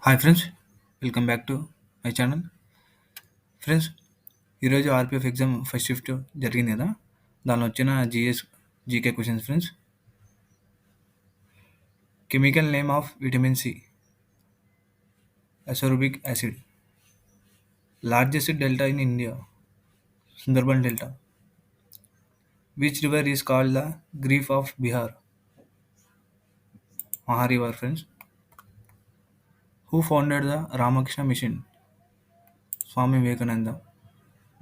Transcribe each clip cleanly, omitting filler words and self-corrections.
Hi friends, welcome back to my channel. Friends, ఈరోజు RPF exam first shift జరిగింది కదా, దానిలో వచ్చిన GK questions. Friends, chemical name of vitamin C, ascorbic acid. Largest delta in India, Sundarban delta. Which river is called the grief of Bihar, Maha river. Friends, who founded the Ramakrishna Mission, Swami Vivekananda.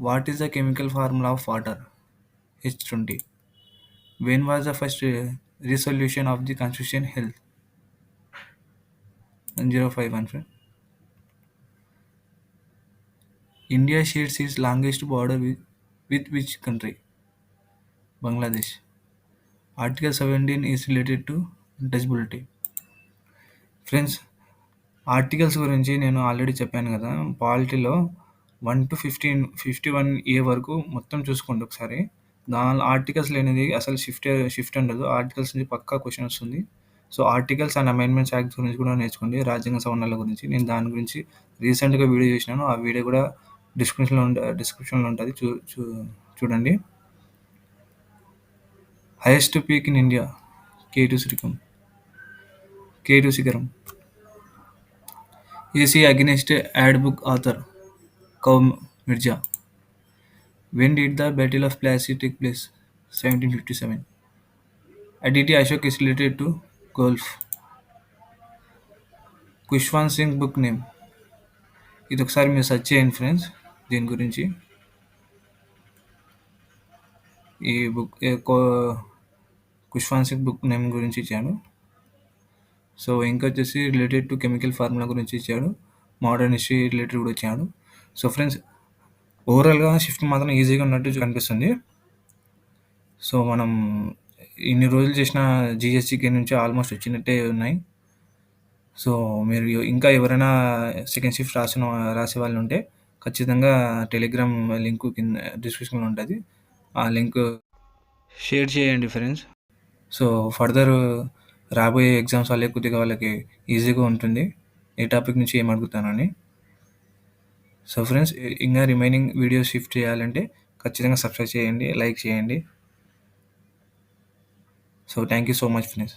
What is the chemical formula of water, H20. When was the first resolution of the Constitution held, 1051. Friend, India shares its longest border with which country, Bangladesh. Article 17 is related to untouchability. Friends, articles గురించి నేను already చెప్పాను కదా, పాలిటీలో 1 to 51A వరకు మొత్తం చూసుకోండి ఒకసారి. దాని articles లేనిది అసలు షిఫ్ట్ ఉండదు. ఆర్టికల్స్ నుంచి పక్కా క్వశ్చన్ వస్తుంది. So articles and amendments act గురించి కూడా నేర్చుకోండి, రాజ్యాంగ సవరణల గురించి. నేను దాని గురించి రీసెంట్గా వీడియో చేసినాను, ఆ వీడియో కూడా డిస్క్రిప్షన్లో ఉంటుంది, చూడండి. Highest peak in India, K2 శిఖరం. ఏసీ అగెనిస్ట్ యాడ్ book author, Kaum Mirza. When did the Battle of Plassey take place, 1757. Aditi Ashok is related to golf. Khushwant Singh book name. ఇది ఒకసారి మీరు సెర్చ్ చేయండి ఫ్రెండ్స్, దీని గురించి. ఈ book Khushwant Singh book name గురించి ఇచ్చాడు. సో ఇంకా వచ్చేసి రిలేటెడ్ టు కెమికల్ ఫార్ములా గురించి ఇచ్చాడు, మోడర్న్ హిస్టరీ రిలేటెడ్ కూడా ఇచ్చాడు. సో ఫ్రెండ్స్, ఓవరాల్గా షిఫ్ట్ మాత్రం ఈజీగా ఉన్నట్టు కనిపిస్తుంది. సో మనం ఇన్ని రోజులు చేసిన జిఎస్జికే నుంచి ఆల్మోస్ట్ వచ్చినట్టే ఉన్నాయి. సో మీరు ఇంకా ఎవరైనా సెకండ్ షిఫ్ట్ రాసే వాళ్ళు ఉంటే ఖచ్చితంగా టెలిగ్రామ్ లింక్ కింద డిస్క్రిప్షన్లో ఉంటుంది, ఆ లింక్ షేర్ చేయండి ఫ్రెండ్స్. సో ఫర్దర్ రాబోయే ఎగ్జామ్స్ వాళ్ళే కొద్దిగా వాళ్ళకి ఈజీగా ఉంటుంది ఏ టాపిక్ నుంచి ఏం అడుగుతానని. సో ఫ్రెండ్స్, ఇంకా రిమైనింగ్ వీడియోస్ షిఫ్ట్ చేయాలంటే ఖచ్చితంగా సబ్స్క్రైబ్ చేయండి, లైక్ చేయండి. So thank you so much friends.